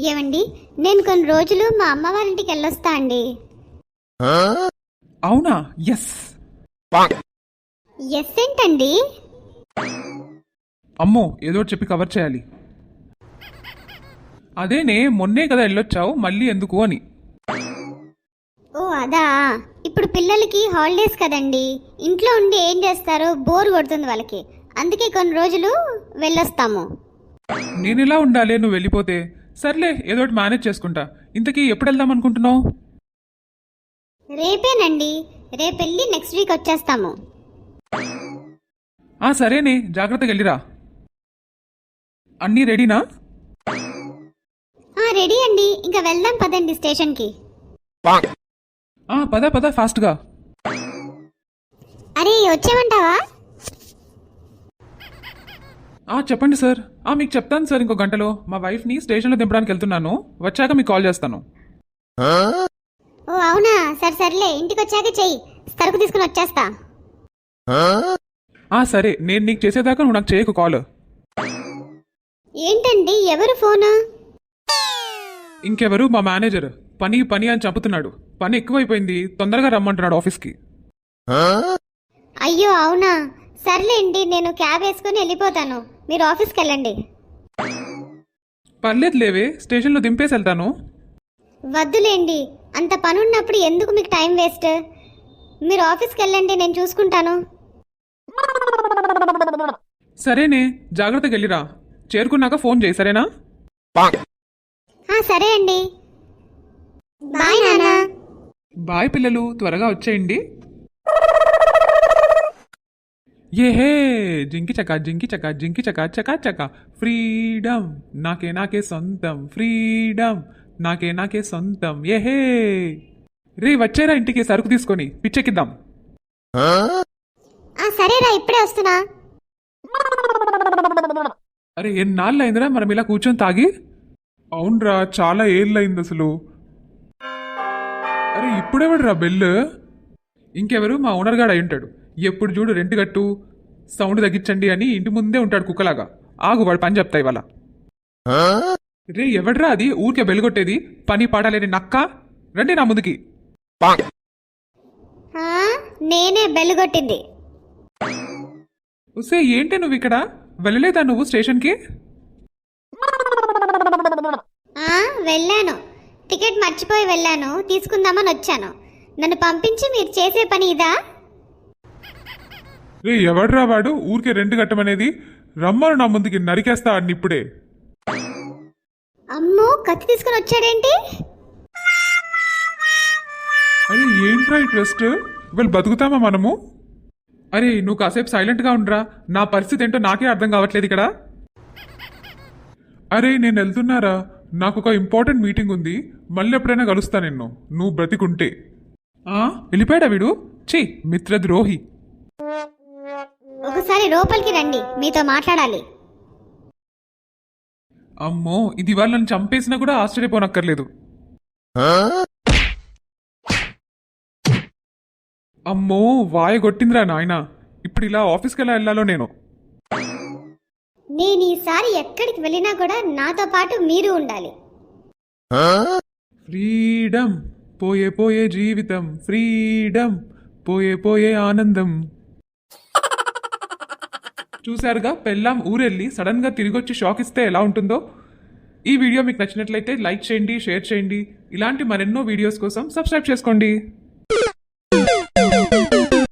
ఏమండి, నేను కొన్ని రోజులు మా అమ్మ వాళ్ళ ఇంటికి వెళ్ళొస్తా అండి. అవునా? ఎస్. ఎస్ ఏంటండి? అమ్మో, ఏదో ఒకటి చెప్పి కవర్ చేయాలి. అదేనే, మొన్నే కదా వెళ్ళొచ్చావు, మళ్ళీ ఎందుకు అని. ఓ అదా, ఇప్పుడు పిల్లలకి హాలిడేస్ కదండి, ఇంట్లో ఉండి ఏం చేస్తారో బోర్ కొడుతుంది వాళ్ళకి, అందుకే కొన్ని రోజులు వెళ్ళొస్తాము. నేను ఇలా ఉండాలి నువ్వు వెళ్ళిపోతే? సర్లే, ఏదో ఒకటి మేనేజ్ చేసుకుంటా. ఇంతకీ ఎప్పుడు వెళ్దాం అనుకుంటున్నావు? రేపేనండి, రేపెళ్ళి నెక్స్ట్ వీక్ వచ్చేస్తాము. సరేనే, జాగ్రత్తగా వెళ్ళిరా. అన్నీ రెడీనా? రెడీ అండి, ఇంకా వెళ్దాం పదండి స్టేషన్కి. పద పద ఫాస్ట్గా. అరే వచ్చేమంటావా? చెప్పండి సార్. మీకు చెప్తాను సార్, ఇంకో గంటలో మా వైఫ్ని స్టేషన్లో దింపడానికి వెళ్తున్నాను. వచ్చాక మీకు కాల్ చేస్తాను. ఓ అవునా, సర్లే, ఇంటికి వచ్చాక చెయ్యి, సరుకు తీసుకుని వచ్చేస్తా. సరే, నేను నీకు చేసేదాకా నువ్వు నాకు చేయకు కాల్. ఏంటండి, ఎవరు ఫోను? ఇంకెవరు, మా మేనేజర్. పని పని అని చంపుతున్నాడు. పని ఎక్కువైపోయింది, తొందరగా రమ్మంటున్నాడు ఆఫీస్కి. అయ్యో అవునా, సర్లేండి, నేను క్యాబ్ వేసుకుని వెళ్ళిపోతాను, మీరు ఆఫీస్కి వెళ్ళండి. పర్లేదు లేవే, స్టేషన్లో దింపేసి వెళ్తాను. వద్దులేండి, అంత పని ఉన్నప్పుడు ఎందుకు మీకు టైం వేస్ట్, మీరు ఆఫీస్కి వెళ్ళండి, నేను చూసుకుంటాను. సరేనే, జాగ్రత్తగా వెళ్ళిరా. చేరుకున్నాక ఫోన్ చేయి, సరేనా? సరే అండి, బాయ్ నానా. బాయ్ పిల్లలు, త్వరగా వచ్చేయండి. ఏహే, జింకి చకా జింకి చకా జింకి చకా చకా చకా. ఫ్రీడమ్ నాకే నాకే సొంతం, ఫ్రీడమ్ నాకే నాకే సొంతం. ఏహే రే, వచ్చేరా ఇంటికి సరుకు తీసుకొని పిచ్చెక్కిద్దాం. సరేరా, ఇప్పుడే వస్తున్నా. అరే, ఎన్నాళ్ళు అయిందిరా మనం ఇలా కూర్చొని తాగి? అవునరా, చాలా ఏళ్ళయింది అసలు. అరే, ఇప్పుడెవడురా బెల్లు? ఇంకెవరు, మా ఓనర్ గాడు అయి ఉంటాడు. ఎప్పుడు చూడు రెంట్ కట్టు, సౌండ్ తగ్గించండి అని ఇంటి ముందే ఉంటాడు కుక్కలాగా. ఆగు, వాడు పని చెప్తా ఇవాళ. రే, ఎవడ్రా అది ఊరికే బెల్లు కొట్టేది? పని పాడాలేని నక్క, రండి నా ముందుకి. నేనే బెల్లు కొట్టింది. ఉసే, ఏంటి నువ్వు ఇక్కడ? వెళ్ళలేదా నువ్వు స్టేషన్కి? వెళ్ళాను, టికెట్ మర్చిపోయి వెళ్ళాను, తీసుకుందామని వచ్చాను. నన్ను పంపించి మీరు చేసే పని ఇదా? రే, ఎవడ్రా వాడు ఊరికే రెంట్ కట్టమనేది? రమ్మను నా ముందుకి, నరికేస్తా అన్ని ఇప్పుడే. అమ్మో, కత్తి తీసుకుని వచ్చాడేంటి? అరే, ఏంట్రా ఈ ట్విస్ట్? వీళ్ళు బతుకుతామా మనము? అరే, నువ్వు కాసేపు సైలెంట్గా ఉండరా, నా పరిస్థితి ఏంటో నాకే అర్థం కావట్లేదు ఇక్కడ. అరే, నేను వెళ్తున్నారా, నాకు ఒక ఇంపార్టెంట్ మీటింగ్ ఉంది, మళ్ళీ ఎప్పుడైనా కలుస్తా నిన్ను, నువ్వు బ్రతికుంటే. వెళ్ళిపోయాడా వీడు? ఛీ, మిత్రద్రోహి. ఒకసారి లోపలికి రండి, మీతో మాట్లాడాలి. అమ్మో, ఇది వాళ్ళు నన్ను చంపేసినా కూడా ఆశ్చర్యపోనక్కర్లేదు. అమ్మో, వాయ కొట్టిందిరా నాయన. ఇప్పుడు ఇలా ఆఫీస్కి ఎలా వెళ్ళాలో నేను ఈసారి ఎక్కడికి వెళ్ళినా కూడా నాతో పాటు మీరు ఉండాలి. ఫ్రీడమ్ పోయే పోయే జీవితం, ఫ్రీడమ్ పోయే పోయే ఆనందం. చూశారుగా, పెళ్ళాం ఊరెళ్ళి సడన్ గా తిరిగొచ్చి షాక్ ఇస్తే ఎలా ఉంటుందో. ఈ వీడియో మీకు నచ్చినట్లయితే లైక్ చేయండి, షేర్ చేయండి. ఇలాంటి మరెన్నో వీడియోస్ కోసం సబ్స్క్రైబ్ చేసుకోండి.